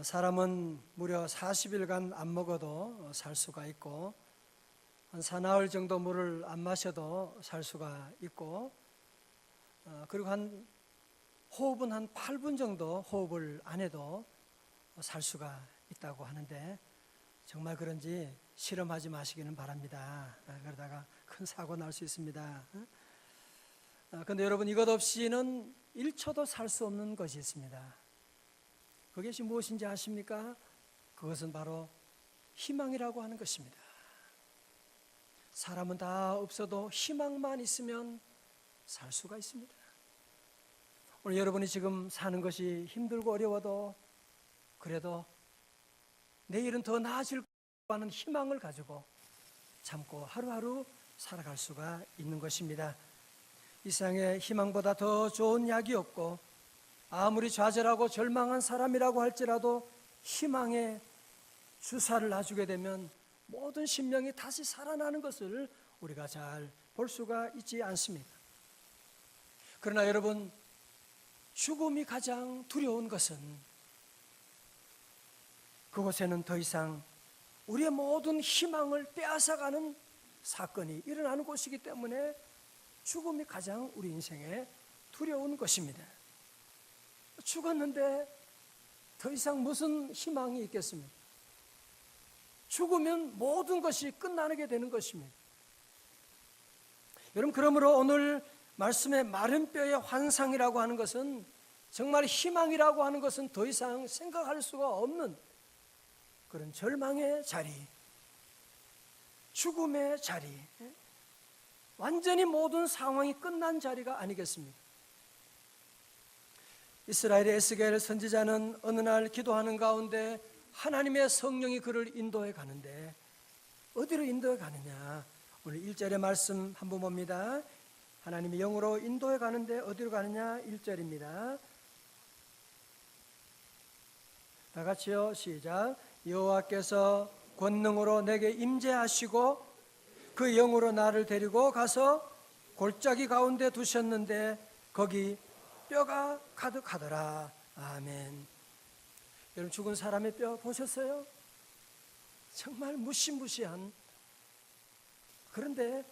사람은 무려 40일간 안 먹어도 살 수가 있고, 한 사나흘 정도 물을 안 마셔도 살 수가 있고, 그리고 호흡은 한 8분 정도 호흡을 안 해도 살 수가 있다고 하는데, 정말 그런지 실험하지 마시기는 바랍니다. 그러다가 큰 사고 날 수 있습니다. 그런데 여러분, 이것 없이는 1초도 살 수 없는 것이 있습니다. 그것이 무엇인지 아십니까? 그것은 바로 희망이라고 하는 것입니다. 사람은 다 없어도 희망만 있으면 살 수가 있습니다. 오늘 여러분이 지금 사는 것이 힘들고 어려워도, 그래도 내일은 더 나아질 거라는 희망을 가지고 참고 하루하루 살아갈 수가 있는 것입니다. 이 세상에 희망보다 더 좋은 약이 없고, 아무리 좌절하고 절망한 사람이라고 할지라도 희망의 주사를 놔주게 되면 모든 심령이 다시 살아나는 것을 우리가 잘 볼 수가 있지 않습니까? 그러나 여러분, 죽음이 가장 두려운 것은 그곳에는 더 이상 우리의 모든 희망을 빼앗아가는 사건이 일어나는 곳이기 때문에 죽음이 가장 우리 인생에 두려운 것입니다. 죽었는데 더 이상 무슨 희망이 있겠습니까? 죽으면 모든 것이 끝나게 되는 것입니다. 여러분, 그러므로 오늘 말씀의 마른 뼈의 환상이라고 하는 것은, 정말 희망이라고 하는 것은 더 이상 생각할 수가 없는 그런 절망의 자리, 죽음의 자리, 완전히 모든 상황이 끝난 자리가 아니겠습니까? 이스라엘의 에스겔 선지자는 어느 날 기도하는 가운데 하나님의 성령이 그를 인도해 가는데, 어디로 인도해 가느냐? 오늘 1절의 말씀 한번 봅니다. 하나님이 영으로 인도해 가는데 어디로 가느냐? 1절입니다. 다 같이요, 시작. 여호와께서 권능으로 내게 임재하시고 그 영으로 나를 데리고 가서 골짜기 가운데 두셨는데 거기 뼈가 가득하더라. 아멘. 여러분, 죽은 사람의 뼈 보셨어요? 정말 무시무시한. 그런데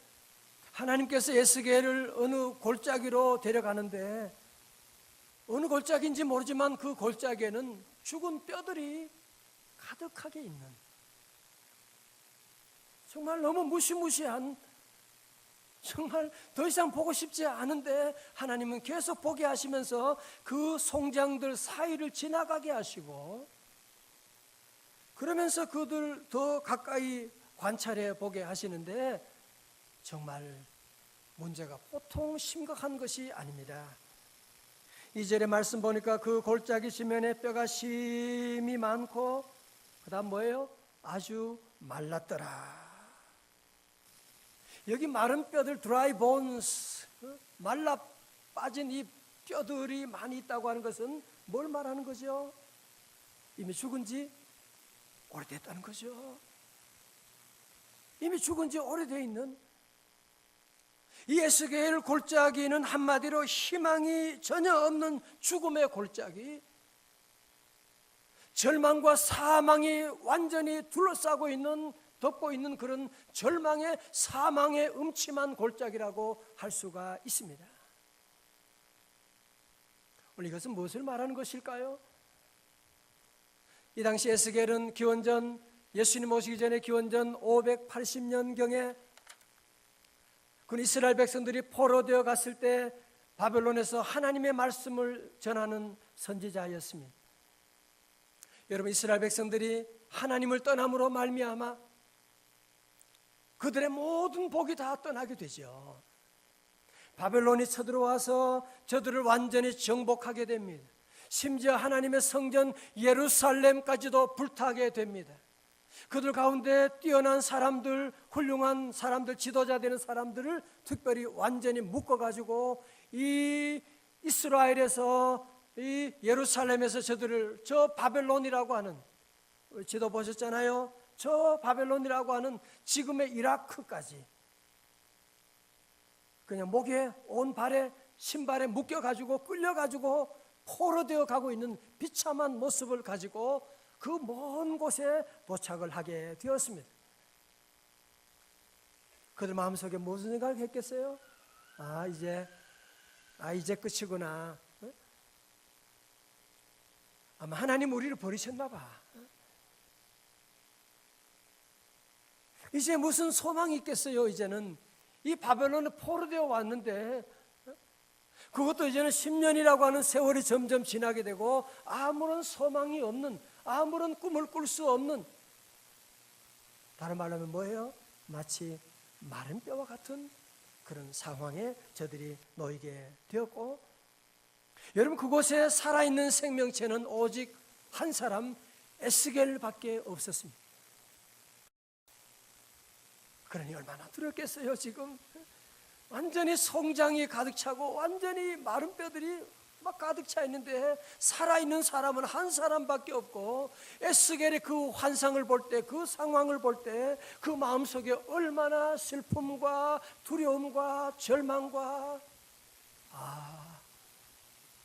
하나님께서 에스겔을 어느 골짜기로 데려가는데, 어느 골짜기인지 모르지만 그 골짜기에는 죽은 뼈들이 가득하게 있는, 정말 너무 무시무시한, 정말 더 이상 보고 싶지 않은데 하나님은 계속 보게 하시면서 그 송장들 사이를 지나가게 하시고, 그러면서 그들 더 가까이 관찰해 보게 하시는데, 정말 문제가 보통 심각한 것이 아닙니다. 2절의 말씀 보니까 그 골짜기 지면에 뼈가 심이 많고, 그 다음 뭐예요? 아주 말랐더라. 여기 마른 뼈들, 드라이 본스, 말라 빠진 이 뼈들이 많이 있다고 하는 것은 뭘 말하는 거죠? 이미 죽은 지 오래됐다는 거죠. 이미 죽은 지 오래되어 있는 이 에스겔 골짜기는 한마디로 희망이 전혀 없는 죽음의 골짜기, 절망과 사망이 완전히 둘러싸고 있는, 덮고 있는 그런 절망의, 사망의 음침한 골짜기라고 할 수가 있습니다. 오늘 이것은 무엇을 말하는 것일까요? 이 당시 에스겔은 기원전, 예수님 오시기 전에 기원전 580년경에 그 이스라엘 백성들이 포로되어 갔을 때 바벨론에서 하나님의 말씀을 전하는 선지자였습니다. 여러분, 이스라엘 백성들이 하나님을 떠남으로 말미암아 그들의 모든 복이 다 떠나게 되죠. 바벨론이 쳐들어와서 저들을 완전히 정복하게 됩니다. 심지어 하나님의 성전 예루살렘까지도 불타게 됩니다. 그들 가운데 뛰어난 사람들, 훌륭한 사람들, 지도자 되는 사람들을 특별히 완전히 묶어가지고 이 이스라엘에서, 이 예루살렘에서 저들을, 저 바벨론이라고 하는, 지도 보셨잖아요. 저 바벨론이라고 하는 지금의 이라크까지 그냥 목에, 온 발에, 신발에 묶여가지고 끌려가지고 포로되어 가고 있는 비참한 모습을 가지고 그 먼 곳에 도착을 하게 되었습니다. 그들 마음속에 무슨 생각을 했겠어요? 이제 끝이구나. 아마 하나님 우리를 버리셨나 봐. 이제 무슨 소망이 있겠어요? 이제는 이 바벨론에 포로되어 왔는데, 그것도 이제는 10년이라고 하는 세월이 점점 지나게 되고 아무런 소망이 없는, 아무런 꿈을 꿀 수 없는, 다른 말로 하면 뭐예요? 마치 마른 뼈와 같은 그런 상황에 저들이 놓이게 되었고, 여러분, 그곳에 살아있는 생명체는 오직 한 사람, 에스겔밖에 없었습니다. 그러니 얼마나 두렵겠어요. 지금 완전히 송장이 가득 차고 완전히 마른 뼈들이 막 가득 차 있는데 살아있는 사람은 한 사람밖에 없고, 에스겔의 그 환상을 볼 때, 그 상황을 볼 때 그 마음속에 얼마나 슬픔과 두려움과 절망과,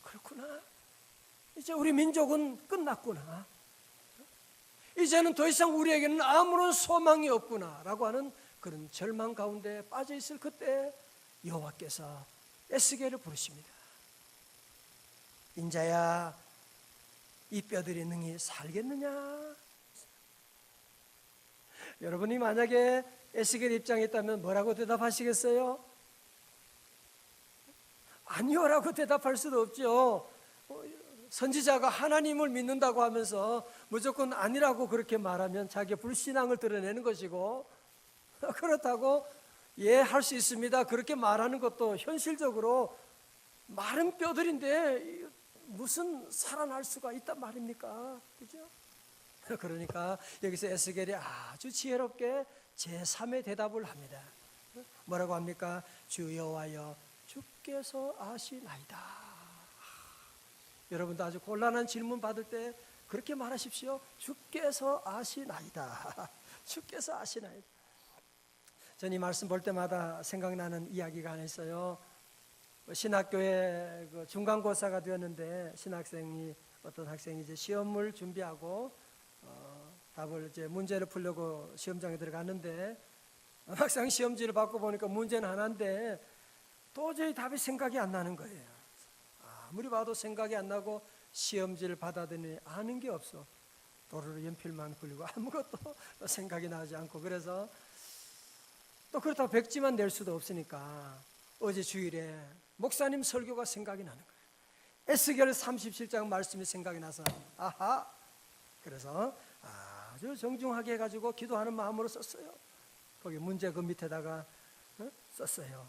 그렇구나, 이제 우리 민족은 끝났구나, 이제는 더 이상 우리에게는 아무런 소망이 없구나 라고 하는 그런 절망 가운데 빠져 있을 그때 여호와께서 에스겔을 부르십니다. 인자야, 이 뼈들이 능히 살겠느냐? 여러분이 만약에 에스겔 입장에 있다면 뭐라고 대답하시겠어요? 아니요라고 대답할 수도 없죠. 선지자가 하나님을 믿는다고 하면서 무조건 아니라고 그렇게 말하면 자기의 불신앙을 드러내는 것이고, 그렇다고 예, 할 수 있습니다 그렇게 말하는 것도 현실적으로 마른 뼈들인데 무슨 살아날 수가 있단 말입니까? 그죠? 그러니까 여기서 에스겔이 아주 지혜롭게 제3의 대답을 합니다. 뭐라고 합니까? 주 여호와여, 주께서 아시나이다. 여러분도 아주 곤란한 질문 받을 때 그렇게 말하십시오. 주께서 아시나이다. 주께서 아시나이다. 저는 이 말씀 볼 때마다 생각나는 이야기가 하나 있어요. 신학교에 중간고사가 되었는데 어떤 학생이 이제 시험을 준비하고 답을 이제 문제를 풀려고 시험장에 들어갔는데, 막상 시험지를 받고 보니까 문제는 하나인데 도저히 답이 생각이 안 나는 거예요. 아무리 봐도 생각이 안 나고 시험지를 받아더니 아는 게 없어. 도로로 연필만 굴리고 아무것도 생각이 나지 않고, 그래서 또 그렇다고 백지만 낼 수도 없으니까 어제 주일에 목사님 설교가 생각이 나는 거예요. 에스겔 37장 말씀이 생각이 나서 그래서 아주 정중하게 해가지고 기도하는 마음으로 썼어요. 거기 문제 그 밑에다가 썼어요.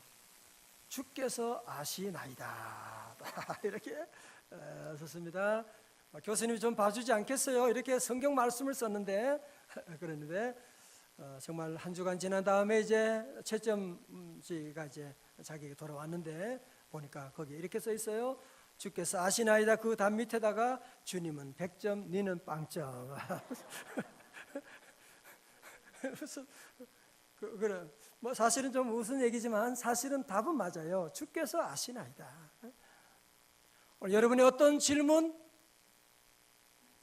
주께서 아시나이다. 이렇게 썼습니다. 교수님이 좀 봐주지 않겠어요? 이렇게 성경 말씀을 썼는데, 그랬는데 정말 한 주간 지난 다음에 이제 채점지가 이제 자기에게 돌아왔는데 보니까 거기에 이렇게 써 있어요. 주께서 아시나이다. 그 답 밑에다가 주님은 100점, 니는 빵점. 그래, 뭐 사실은 좀 무슨 얘기지만 사실은 답은 맞아요. 주께서 아시나이다. 오늘 여러분의 어떤 질문,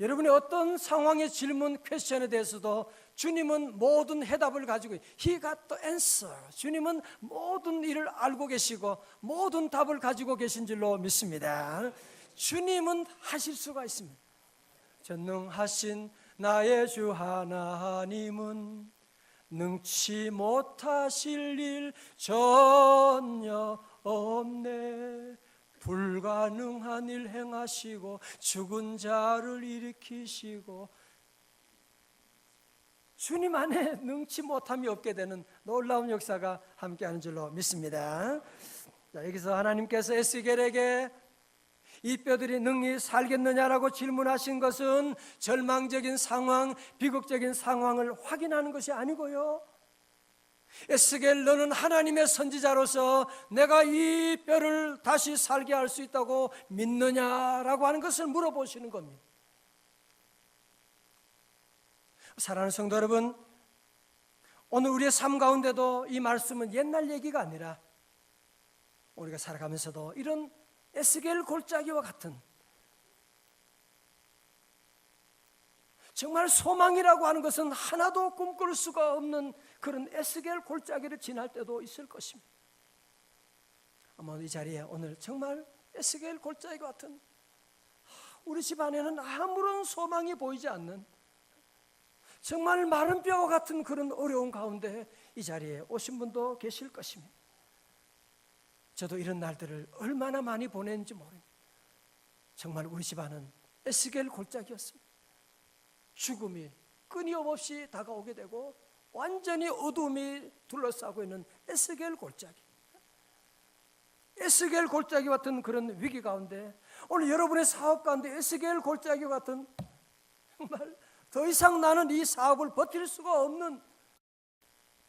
여러분의 어떤 상황의 질문, 퀘스천에 대해서도 주님은 모든 해답을 가지고 He got the answer. 주님은 모든 일을 알고 계시고 모든 답을 가지고 계신 줄로 믿습니다. 주님은 하실 수가 있습니다. 전능하신 나의 주 하나님은 능치 못하실 일 전혀 없네. 불가능한 일 행하시고 죽은 자를 일으키시고, 주님 안에 능치 못함이 없게 되는 놀라운 역사가 함께하는 줄로 믿습니다. 자, 여기서 하나님께서 에스겔에게 이 뼈들이 능히 살겠느냐라고 질문하신 것은 절망적인 상황, 비극적인 상황을 확인하는 것이 아니고요, 에스겔, 너는 하나님의 선지자로서 내가 이 뼈를 다시 살게 할 수 있다고 믿느냐라고 하는 것을 물어보시는 겁니다. 사랑하는 성도 여러분, 오늘 우리의 삶 가운데도 이 말씀은 옛날 얘기가 아니라 우리가 살아가면서도 이런 에스겔 골짜기와 같은 정말 소망이라고 하는 것은 하나도 꿈꿀 수가 없는 그런 에스겔 골짜기를 지날 때도 있을 것입니다. 아마 이 자리에 오늘 정말 에스겔 골짜기 같은, 우리 집안에는 아무런 소망이 보이지 않는 정말 마른 뼈와 같은 그런 어려운 가운데 이 자리에 오신 분도 계실 것입니다. 저도 이런 날들을 얼마나 많이 보냈는지 모릅니다. 정말 우리 집안은 에스겔 골짜기였습니다. 죽음이 끊임없이 다가오게 되고 완전히 어둠이 둘러싸고 있는 에스겔 골짜기, 에스겔 골짜기 같은 그런 위기 가운데 오늘 여러분의 사업 가운데 에스겔 골짜기 같은, 정말 더 이상 나는 이 사업을 버틸 수가 없는,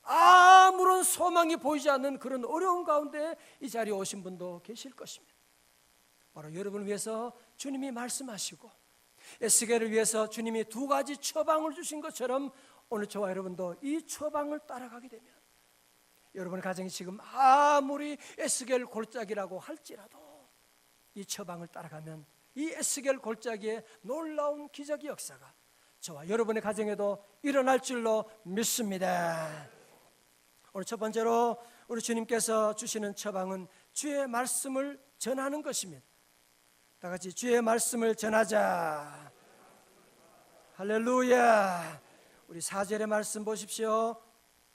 아무런 소망이 보이지 않는 그런 어려운 가운데 이 자리에 오신 분도 계실 것입니다. 바로 여러분을 위해서 주님이 말씀하시고 에스겔을 위해서 주님이 두 가지 처방을 주신 것처럼 오늘 저와 여러분도 이 처방을 따라가게 되면 여러분의 가정이 지금 아무리 에스겔 골짜기라고 할지라도 이 처방을 따라가면 이 에스겔 골짜기에 놀라운 기적의 역사가 저와 여러분의 가정에도 일어날 줄로 믿습니다. 오늘 첫 번째로 우리 주님께서 주시는 처방은 주의 말씀을 전하는 것입니다. 다 같이 주의 말씀을 전하자. 할렐루야. 우리 4절의 말씀 보십시오.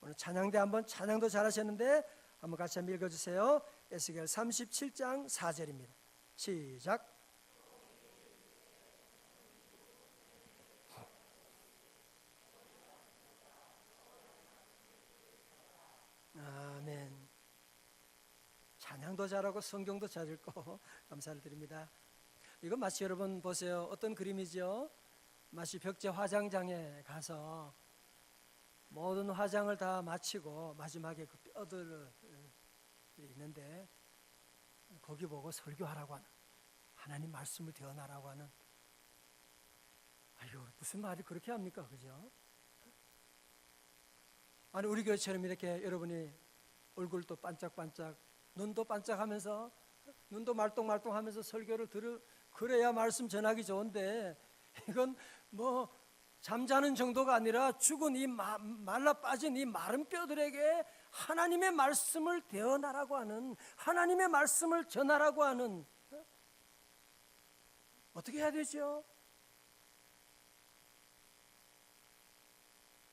오늘 찬양대 한번, 찬양도 잘하셨는데 한번 같이 한번 읽어주세요. 에스겔 37장 4절입니다. 시작. 아멘. 찬양도 잘하고 성경도 잘 읽고 감사를 드립니다. 이건 마치 여러분 보세요. 어떤 그림이죠? 마치 벽제 화장장에 가서 모든 화장을 다 마치고 마지막에 그 뼈들이 있는데 거기 보고 설교하라고 하는, 하나님 말씀을 대언하라고 하는, 아유 무슨 말이 그렇게 합니까? 그죠? 아니 우리 교회처럼 이렇게 여러분이 얼굴도 반짝반짝, 눈도 반짝하면서, 눈도 말똥말똥하면서 설교를 그래야 말씀 전하기 좋은데, 이건 뭐 잠자는 정도가 아니라 죽은 이 말라 빠진 이 마른 뼈들에게 하나님의 말씀을 대언하라고 하는, 하나님의 말씀을 전하라고 하는, 어떻게 해야 되죠?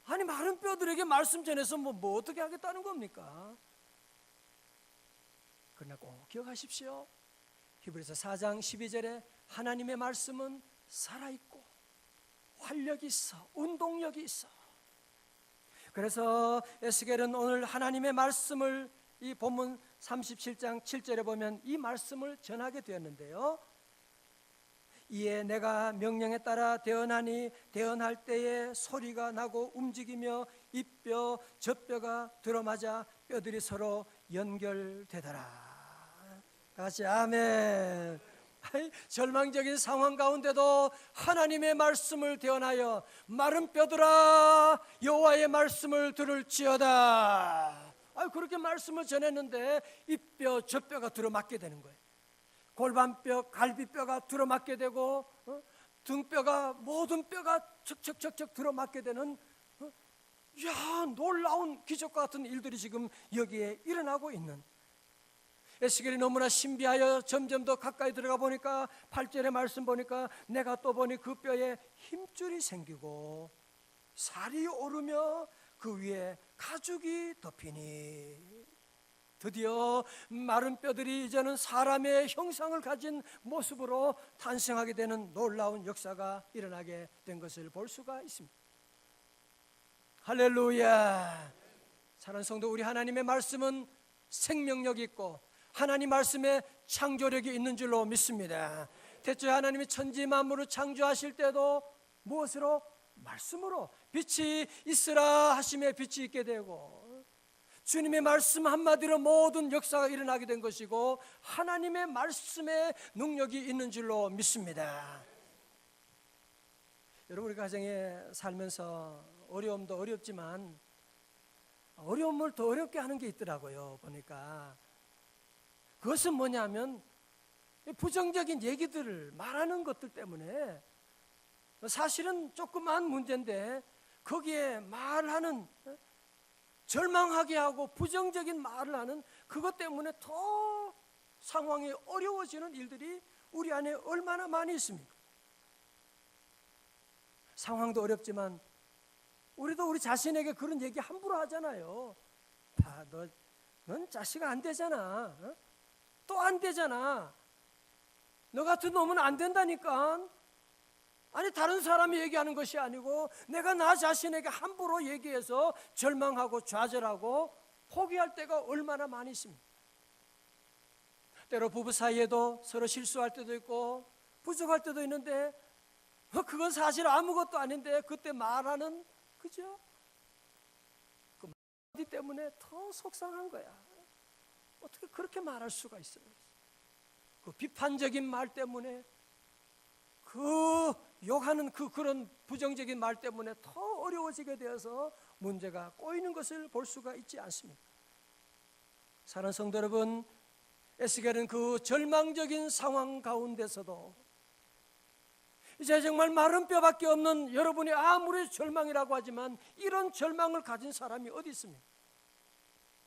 아니 마른 뼈들에게 말씀 전해서 뭐 어떻게 하겠다는 겁니까? 그러나 꼭 기억하십시오. 히브리서 4장 12절에 하나님의 말씀은 살아있고 활력이 있어, 운동력이 있어. 그래서 에스겔은 오늘 하나님의 말씀을 이 본문 37장 7절에 보면 이 말씀을 전하게 되었는데요. 이에 내가 명령에 따라 대언하니 대언할 때에 소리가 나고 움직이며 이 뼈 저 뼈가 들어맞아 뼈들이 서로 연결되더라. 다시 아멘. 절망적인 상황 가운데도 하나님의 말씀을 대언하여 마른 뼈들아 여호와의 말씀을 들을지어다. 그렇게 말씀을 전했는데 이 뼈 저 뼈가 들어맞게 되는 거예요. 골반뼈, 갈비뼈가 들어맞게 되고 등뼈가, 모든 뼈가 척척척척 들어맞게 되는 놀라운 기적과 같은 일들이 지금 여기에 일어나고 있는, 에스겔이 너무나 신비하여 점점 더 가까이 들어가 보니까 8절의 말씀 보니까 내가 또 보니 그 뼈에 힘줄이 생기고 살이 오르며 그 위에 가죽이 덮이니, 드디어 마른 뼈들이 이제는 사람의 형상을 가진 모습으로 탄생하게 되는 놀라운 역사가 일어나게 된 것을 볼 수가 있습니다. 할렐루야. 사랑하는 성도, 우리 하나님의 말씀은 생명력이 있고 하나님 말씀에 창조력이 있는 줄로 믿습니다. 대초에 하나님이 천지 만물을 창조하실 때도 무엇으로? 말씀으로. 빛이 있으라 하심에 빛이 있게 되고, 주님의 말씀 한마디로 모든 역사가 일어나게 된 것이고 하나님의 말씀에 능력이 있는 줄로 믿습니다. 여러분, 우리 가정에 살면서 어려움도 어렵지만 어려움을 더 어렵게 하는 게 있더라고요. 보니까 그것은 뭐냐면 부정적인 얘기들을 말하는 것들 때문에 사실은 조그만 문제인데 거기에 말하는, 절망하게 하고 부정적인 말을 하는 그것 때문에 더 상황이 어려워지는 일들이 우리 안에 얼마나 많이 있습니까? 상황도 어렵지만 우리도 우리 자신에게 그런 얘기 함부로 하잖아요. 넌 자식 안 되잖아. 또 안 되잖아. 너 같은 놈은 안 된다니까. 아니, 다른 사람이 얘기하는 것이 아니고 내가 나 자신에게 함부로 얘기해서 절망하고 좌절하고 포기할 때가 얼마나 많이 있습니까? 때로 부부 사이에도 서로 실수할 때도 있고 부족할 때도 있는데 그건 사실 아무것도 아닌데 그때 말하는, 그죠? 그 말 때문에 더 속상한 거야. 어떻게 그렇게 말할 수가 있어요? 그 비판적인 말 때문에, 그 욕하는 그런 부정적인 말 때문에 더 어려워지게 되어서 문제가 꼬이는 것을 볼 수가 있지 않습니까? 사랑하는 성도 여러분, 에스겔은 그 절망적인 상황 가운데서도 이제 정말 마른 뼈밖에 없는, 여러분이 아무리 절망이라고 하지만 이런 절망을 가진 사람이 어디 있습니까?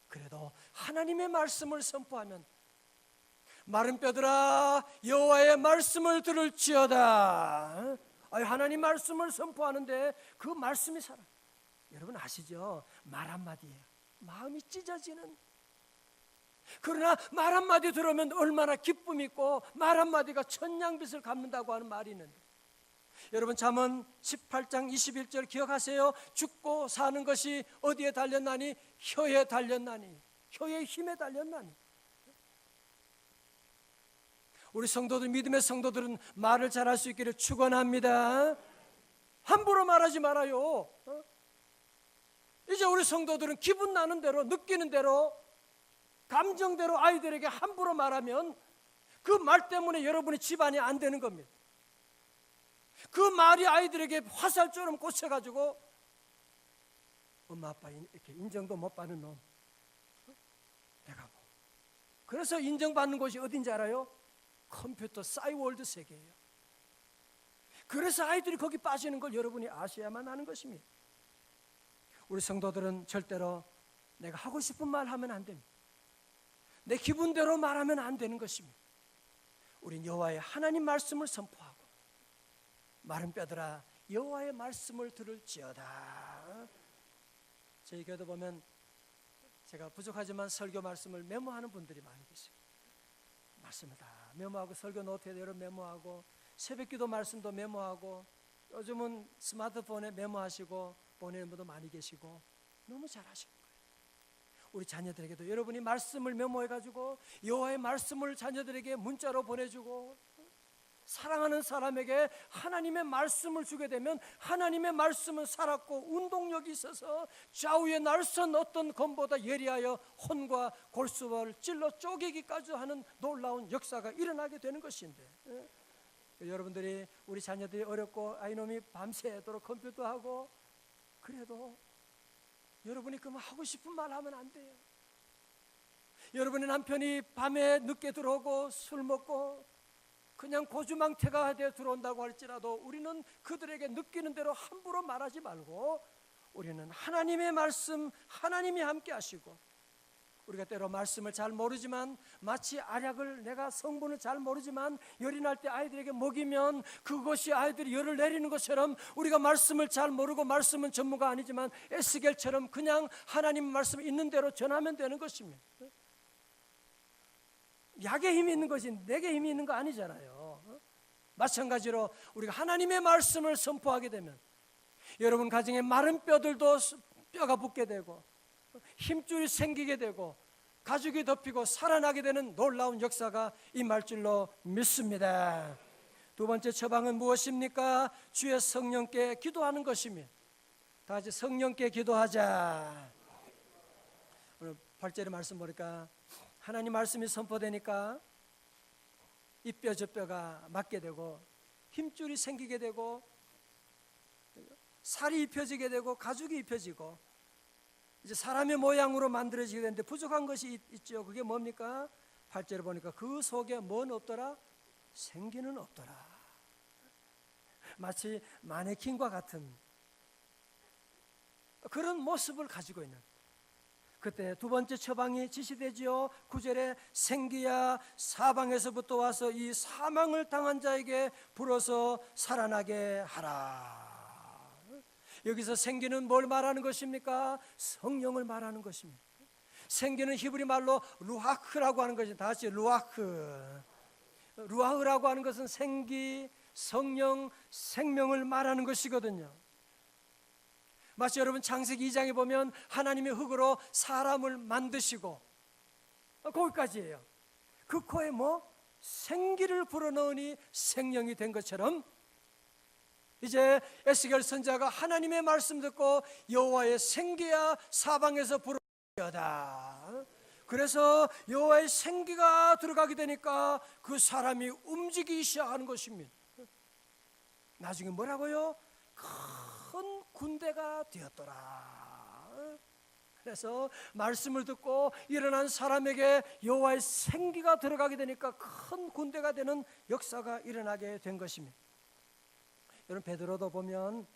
그래도 하나님의 말씀을 선포하면 마른 뼈들아 여호와의 말씀을 들을지어다. 하나님 말씀을 선포하는데 그 말씀이 살아. 여러분 아시죠? 말 한마디에 마음이 찢어지는. 그러나 말 한마디 들으면 얼마나 기쁨이 있고 말 한마디가 천냥빚을 갚는다고 하는 말이 있는데, 여러분 잠언 18장 21절 기억하세요? 죽고 사는 것이 어디에 달렸나니? 혀에 달렸나니. 혀의 힘에 달렸나니. 우리 성도들, 믿음의 성도들은 말을 잘할 수 있기를 축원합니다. 함부로 말하지 말아요. 이제 우리 성도들은 기분 나는 대로, 느끼는 대로, 감정대로 아이들에게 함부로 말하면 그 말 때문에 여러분의 집안이 안 되는 겁니다. 그 말이 아이들에게 화살처럼 꽂혀가지고 엄마 아빠 이렇게 인정도 못 받는 놈, 내가 뭐. 그래서 인정받는 곳이 어딘지 알아요? 컴퓨터 싸이월드 세계예요. 그래서 아이들이 거기 빠지는 걸 여러분이 아셔야만 하는 것입니다. 우리 성도들은 절대로 내가 하고 싶은 말 하면 안 됩니다. 내 기분대로 말하면 안 되는 것입니다. 우린 여호와의 하나님 말씀을 선포하고 마른 뼈들아 여호와의 말씀을 들을지어다. 저희 교회도 보면 제가 부족하지만 설교 말씀을 메모하는 분들이 많이 계세요. 말씀을 다 메모하고, 설교 노트에도 여러 메모하고, 새벽기도 말씀도 메모하고, 요즘은 스마트폰에 메모하시고 보내는 분도 많이 계시고 너무 잘하시는 거예요. 우리 자녀들에게도 여러분이 말씀을 메모해가지고 여호와의 말씀을 자녀들에게 문자로 보내주고, 사랑하는 사람에게 하나님의 말씀을 주게 되면 하나님의 말씀은 살았고 운동력이 있어서 좌우에 날선 어떤 검보다 예리하여 혼과 골수를 찔러 쪼개기까지 하는 놀라운 역사가 일어나게 되는 것인데, 여러분들이, 우리 자녀들이 어렵고 아이놈이 밤새도록 컴퓨터하고, 그래도 여러분이 그만 하고 싶은 말 하면 안 돼요. 여러분의 남편이 밤에 늦게 들어오고 술 먹고 그냥 고주망태가 되어 들어온다고 할지라도 우리는 그들에게 느끼는 대로 함부로 말하지 말고, 우리는 하나님의 말씀, 하나님이 함께 하시고, 우리가 때로 말씀을 잘 모르지만, 마치 알약을 내가 성분을 잘 모르지만 열이 날 때 아이들에게 먹이면 그것이 아이들이 열을 내리는 것처럼, 우리가 말씀을 잘 모르고 말씀은 전문가 아니지만 에스겔처럼 그냥 하나님 말씀 있는 대로 전하면 되는 것입니다. 약에 힘이 있는 것이 내게 힘이 있는 거 아니잖아요. 마찬가지로 우리가 하나님의 말씀을 선포하게 되면 여러분 가정에 마른 뼈들도 뼈가 붙게 되고 힘줄이 생기게 되고 가죽이 덮이고 살아나게 되는 놀라운 역사가 임할 줄로 믿습니다. 두 번째 처방은 무엇입니까? 주의 성령께 기도하는 것입니다. 다 같이 성령께 기도하자. 오늘 8절의 말씀 보니까 하나님 말씀이 선포되니까 이 뼈 저 뼈가 맞게 되고 힘줄이 생기게 되고 살이 입혀지게 되고 가죽이 입혀지고 이제 사람의 모양으로 만들어지게 되는데 부족한 것이 있죠. 그게 뭡니까? 8절에 보니까 그 속에 뭔 없더라? 생기는 없더라. 마치 마네킹과 같은 그런 모습을 가지고 있는, 그때 두 번째 처방이 지시되지요. 9절에 생기야 사방에서부터 와서 이 사망을 당한 자에게 불어서 살아나게 하라. 여기서 생기는 뭘 말하는 것입니까? 성령을 말하는 것입니다. 생기는 히브리 말로 루하크라고 하는 것이, 다 같이 루하크. 루하흐라고 하는 것은 생기, 성령, 생명을 말하는 것이거든요. 마치 여러분 창세기 2장에 보면 하나님의 흙으로 사람을 만드시고, 거기까지예요. 그 코에 생기를 불어넣으니 생명이 된 것처럼, 이제 에스겔 선지자가 하나님의 말씀 듣고 여호와의 생기야 사방에서 불어넣으다. 그래서 여호와의 생기가 들어가게 되니까 그 사람이 움직이기 시작하는 것입니다. 나중에 뭐라고요? 큰 군대가 되었더라. 그래서 말씀을 듣고 일어난 사람에게 여호와의 생기가 들어가게 되니까 큰 군대가 되는 역사가 일어나게 된 것입니다. 여러분 베드로도 보면,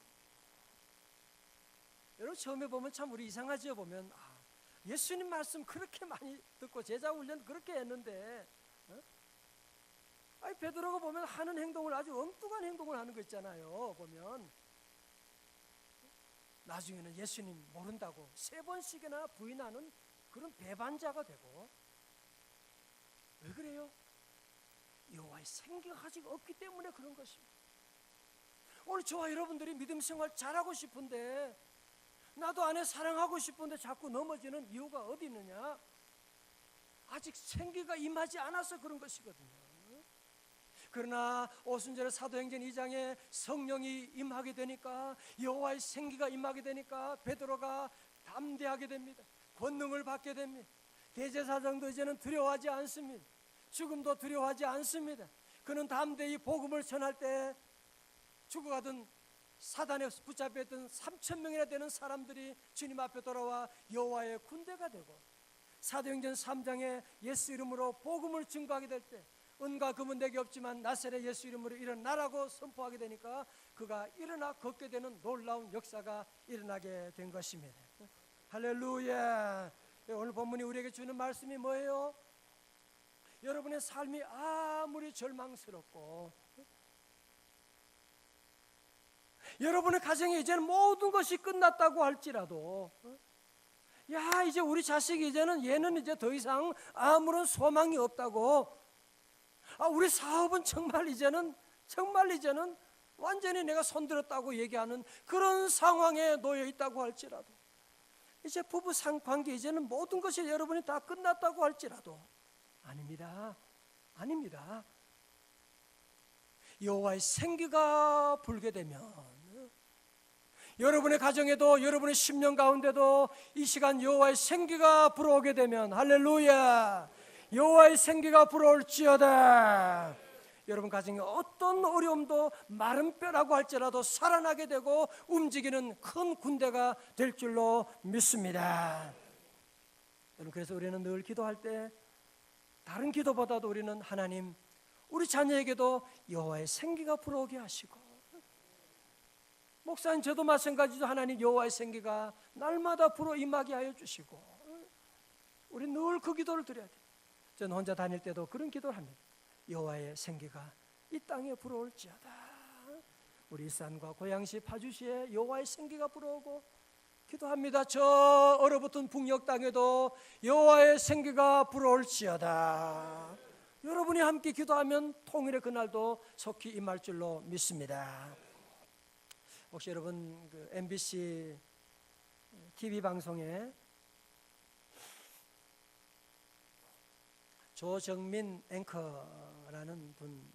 여러분 처음에 보면 참 우리 이상하지요. 보면 예수님 말씀 그렇게 많이 듣고 제자 훈련 그렇게 했는데, 베드로가 보면 하는 행동을 아주 엉뚱한 행동을 하는 거 있잖아요. 보면 나중에는 예수님 모른다고 3번씩이나 부인하는 그런 배반자가 되고. 왜 그래요? 여호와의 생기가 아직 없기 때문에 그런 것입니다. 오늘 저와 여러분들이 믿음 생활 잘하고 싶은데, 나도 아내 사랑하고 싶은데 자꾸 넘어지는 이유가 어디 있느냐? 아직 생기가 임하지 않아서 그런 것이거든요. 그러나 오순절의 사도행전 2장에 성령이 임하게 되니까, 여호와의 생기가 임하게 되니까 베드로가 담대하게 됩니다. 권능을 받게 됩니다. 대제사장도 이제는 두려워하지 않습니다. 죽음도 두려워하지 않습니다. 그는 담대히 복음을 전할 때 죽어가던 사단에 붙잡혔던 3,000명이나 되는 사람들이 주님 앞에 돌아와 여호와의 군대가 되고, 사도행전 3장에 예수 이름으로 복음을 증거하게 될 때 은과 금은 내게 없지만 나사렛 예수 이름으로 일어나라고 선포하게 되니까 그가 일어나 걷게 되는 놀라운 역사가 일어나게 된 것입니다. 할렐루야. 오늘 본문이 우리에게 주는 말씀이 뭐예요? 여러분의 삶이 아무리 절망스럽고, 여러분의 가정에 이제는 모든 것이 끝났다고 할지라도, 이제 우리 자식이 얘는 이제 더 이상 아무런 소망이 없다고, 우리 사업은 정말 이제는 완전히 내가 손들었다고 얘기하는 그런 상황에 놓여 있다고 할지라도, 이제 부부 관계 이제는 모든 것이 여러분이 다 끝났다고 할지라도, 아닙니다. 여호와의 생기가 불게 되면, 여러분의 가정에도, 여러분의 심령 가운데도 이 시간 여호와의 생기가 불어오게 되면, 할렐루야, 여호와의 생기가 불어올지어다. 여러분 가정에 어떤 어려움도 마른 뼈라고 할지라도 살아나게 되고 움직이는 큰 군대가 될 줄로 믿습니다. 여러분, 그래서 우리는 늘 기도할 때 다른 기도보다도 우리는 하나님, 우리 자녀에게도 여호와의 생기가 불어오게 하시고, 목사님 저도 마찬가지죠. 하나님 여호와의 생기가 날마다 불어 임하게 하여 주시고, 우리 늘 그 기도를 드려야 돼요. 저는 혼자 다닐 때도 그런 기도를 합니다. 여호와의 생기가 이 땅에 불어올지어다. 우리 일산과 고양시 파주시에 여호와의 생기가 불어오고 기도합니다. 저 얼어붙은 북녘 땅에도 여호와의 생기가 불어올지어다. 여러분이 함께 기도하면 통일의 그날도 속히 임할 줄로 믿습니다. 혹시 여러분 그 MBC TV 방송에 조정민 앵커라는 분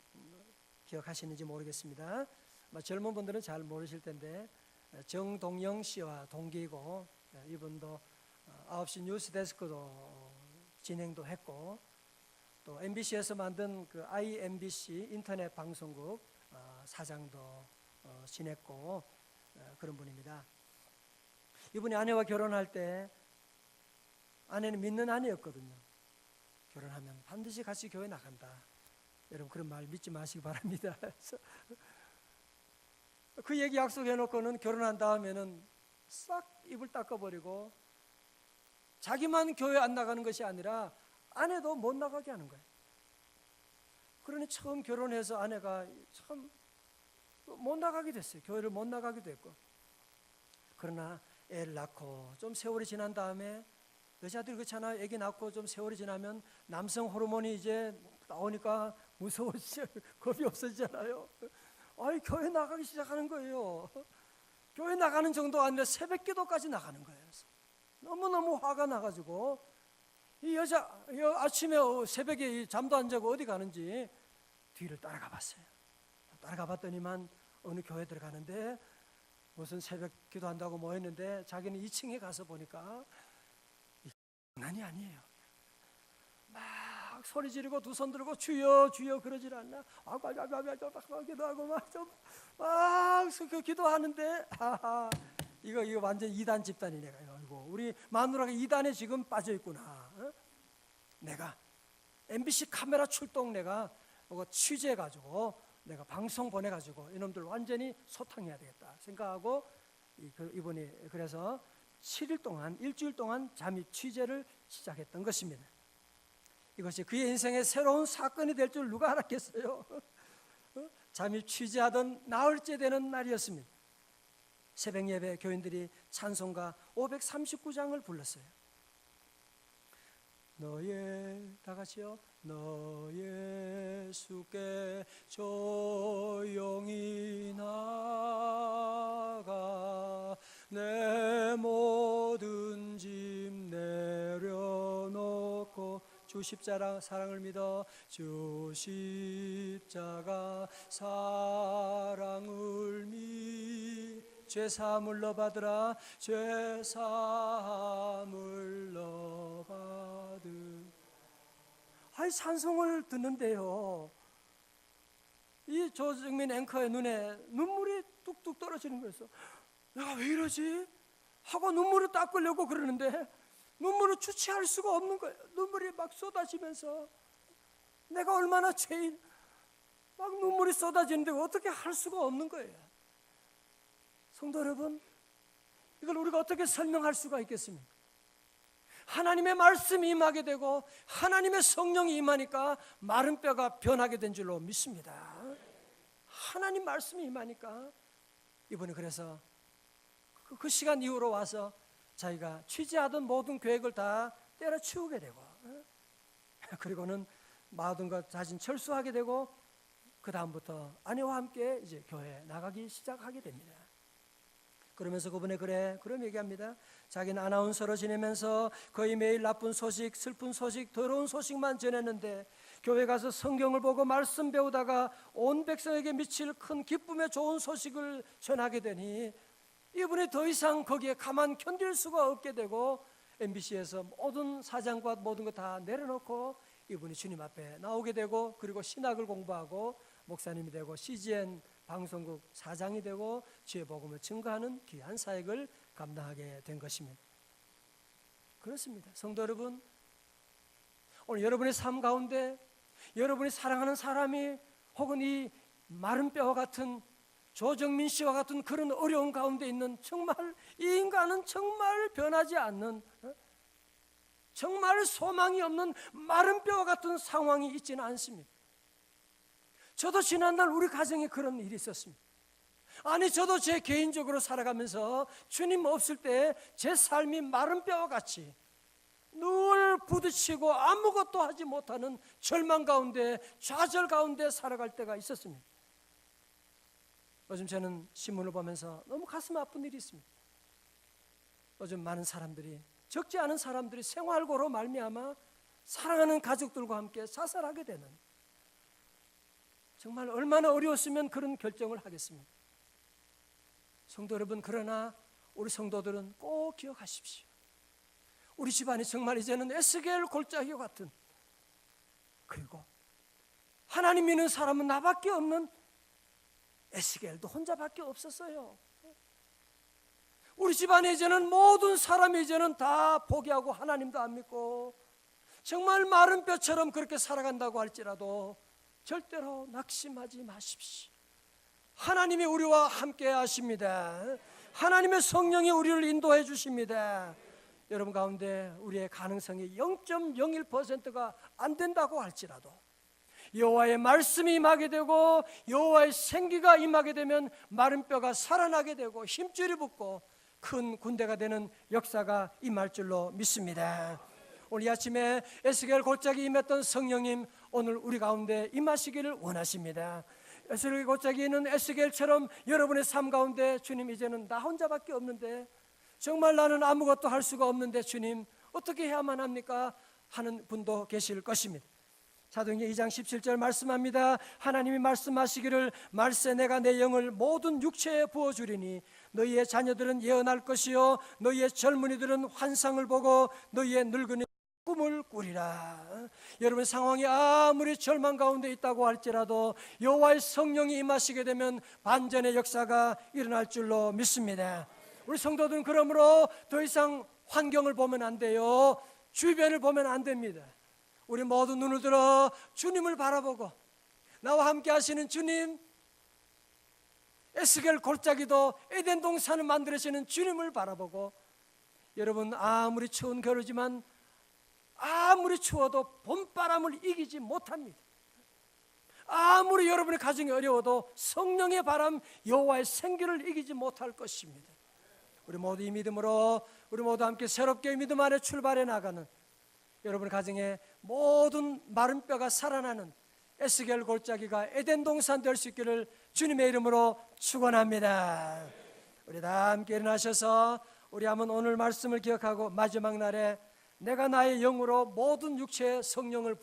기억하시는지 모르겠습니다. 젊은 분들은 잘 모르실 텐데, 정동영 씨와 동기이고, 이분도 9시 뉴스 데스크도 진행도 했고, 또 MBC에서 만든 그 IMBC 인터넷 방송국 사장도 지냈고, 그런 분입니다. 이분이 아내와 결혼할 때 아내는 믿는 아내였거든요. 결혼하면 반드시 같이 교회 나간다. 여러분 그런 말 믿지 마시기 바랍니다. 그 얘기 약속해놓고는 결혼한 다음에는 싹 입을 닦아버리고 자기만 교회 안 나가는 것이 아니라 아내도 못 나가게 하는 거예요. 그러니 처음 결혼해서 아내가 참 못 나가게 됐어요. 교회를 못 나가게 됐고. 그러나 애를 낳고 좀 세월이 지난 다음에, 여자들이 그렇잖아요. 애기 낳고 좀 세월이 지나면 남성 호르몬이 이제 나오니까 무서워지죠. 겁이 없어지잖아요. 아이, 교회 나가기 시작하는 거예요. 교회 나가는 정도가 아니라 새벽 기도까지 나가는 거예요. 너무너무 화가 나가지고 이 여자 아침에 새벽에 잠도 안 자고 어디 가는지 뒤를 따라가 봤어요. 따라가 봤더니만 어느 교회 들어가는데 무슨 새벽 기도한다고 모였는데 자기는 2층에 가서 보니까 장난이 아니에요. 막 소리 지르고 두 손 들고 주여 주여 그러질 않나? 막 기도하고 막 기도하는데 이거 완전 이단 집단이네. 아이고, 우리 마누라가 이단에 지금 빠져 있구나. 내가 MBC 카메라 출동 내가 취재해 가지고 내가 방송 보내 가지고 이놈들 완전히 소탕해야 되겠다 생각하고 이분이 그래서 7일 동안 일주일 동안 잠입 취재를 시작했던 것입니다. 이것이 그의 인생의 새로운 사건이 될 줄 누가 알았겠어요? 잠입 취재하던 나흘째 되는 날이었습니다. 새벽 예배 교인들이 찬송가 539장을 불렀어요. 다 같이요. 너 예수께 조용히 나가 내 모든 짐 내려놓고 주 십자가 사랑을 믿어 주 십자가 사랑을 죄사함을 너 받으라 죄사함을 너 받으라. 아이, 찬송을 듣는데요 이 조정민 앵커의 눈에 눈물이 뚝뚝 떨어지는 거였어. 내가 왜 이러지? 하고 눈물을 닦으려고 그러는데 눈물을 주체할 수가 없는 거예요. 눈물이 막 쏟아지면서 내가 얼마나 죄인, 막 눈물이 쏟아지는데 어떻게 할 수가 없는 거예요. 성도 여러분, 이걸 우리가 어떻게 설명할 수가 있겠습니까? 하나님의 말씀이 임하게 되고 하나님의 성령이 임하니까 마른 뼈가 변하게 된 줄로 믿습니다. 하나님 말씀이 임하니까 이분이 그래서 그 시간 이후로 와서 자기가 취재하던 모든 계획을 다 때려치우게 되고 그리고는 모든 것 자신 철수하게 되고 그 다음부터 아내와 함께 이제 교회에 나가기 시작하게 됩니다. 그러면서 그분의 그럼 얘기합니다. 자기는 아나운서로 지내면서 거의 매일 나쁜 소식, 슬픈 소식, 더러운 소식만 전했는데 교회 가서 성경을 보고 말씀 배우다가 온 백성에게 미칠 큰 기쁨의 좋은 소식을 전하게 되니 이분이 더 이상 거기에 가만 견딜 수가 없게 되고 MBC에서 모든 사장과 모든 거 다 내려놓고 이분이 주님 앞에 나오게 되고 그리고 신학을 공부하고 목사님이 되고 CGN 방송국 사장이 되고 주의 복음을 증거하는 귀한 사역을 감당하게 된 것입니다. 그렇습니다. 성도 여러분, 오늘 여러분의 삶 가운데 여러분이 사랑하는 사람이 혹은 이 마른 뼈와 같은 조정민 씨와 같은 그런 어려운 가운데 있는 정말 이 인간은 정말 변하지 않는 정말 소망이 없는 마른 뼈와 같은 상황이 있지는 않습니다. 저도 지난날 우리 가정에 그런 일이 있었습니다. 아니 저도 제 개인적으로 살아가면서 주님 없을 때 제 삶이 마른 뼈와 같이 늘 부딪히고 아무것도 하지 못하는 절망 가운데 좌절 가운데 살아갈 때가 있었습니다. 요즘 저는 신문을 보면서 너무 가슴 아픈 일이 있습니다. 요즘 많은 사람들이 적지 않은 사람들이 생활고로 말미암아 사랑하는 가족들과 함께 자살하게 되는 정말 얼마나 어려웠으면 그런 결정을 하겠습니까? 성도 여러분, 그러나 우리 성도들은 꼭 기억하십시오. 우리 집안이 정말 이제는 에스겔 골짜기 같은 그리고 하나님 믿는 사람은 나밖에 없는 에스겔도 혼자밖에 없었어요. 우리 집안에 이제는 모든 사람이 이제는 다 포기하고 하나님도 안 믿고 정말 마른 뼈처럼 그렇게 살아간다고 할지라도 절대로 낙심하지 마십시오. 하나님이 우리와 함께 하십니다. 하나님의 성령이 우리를 인도해 주십니다. 여러분 가운데 우리의 가능성이 0.01%가 안 된다고 할지라도 여호와의 말씀이 임하게 되고 여호와의 생기가 임하게 되면 마른 뼈가 살아나게 되고 힘줄이 붙고 큰 군대가 되는 역사가 임할 줄로 믿습니다. 오늘 이 아침에 에스겔 골짜기 임했던 성령님 오늘 우리 가운데 임하시기를 원하십니다. 에스겔 골짜기에 있는 에스겔처럼 여러분의 삶 가운데 주님 이제는 나 혼자밖에 없는데 정말 나는 아무것도 할 수가 없는데 주님 어떻게 해야만 합니까? 하는 분도 계실 것입니다. 사도행전 2장 17절 말씀합니다. 하나님이 말씀하시기를 말세 내가 내 영을 모든 육체에 부어주리니 너희의 자녀들은 예언할 것이요 너희의 젊은이들은 환상을 보고 너희의 늙은이 꿈을 꾸리라. 여러분 상황이 아무리 절망 가운데 있다고 할지라도 여호와의 성령이 임하시게 되면 반전의 역사가 일어날 줄로 믿습니다. 우리 성도들은 그러므로 더 이상 환경을 보면 안 돼요. 주변을 보면 안 됩니다. 우리 모두 눈을 들어 주님을 바라보고 나와 함께 하시는 주님, 에스겔 골짜기도 에덴 동산을 만들으시는 주님을 바라보고 여러분 아무리 추운 겨울이지만 아무리 추워도 봄바람을 이기지 못합니다. 아무리 여러분의 가정이 어려워도 성령의 바람 여호와의 생기를 이기지 못할 것입니다. 우리 모두 이 믿음으로 우리 모두 함께 새롭게 믿음 안에 출발해 나가는 여러분의 가정에 모든 마른 뼈가 살아나는 에스겔 골짜기가 에덴 동산 될 수 있기를 주님의 이름으로 축원합니다. 우리 다 함께 일어나셔서 우리 한번 오늘 말씀을 기억하고 마지막 날에 내가 나의 영으로 모든 육체의 성령을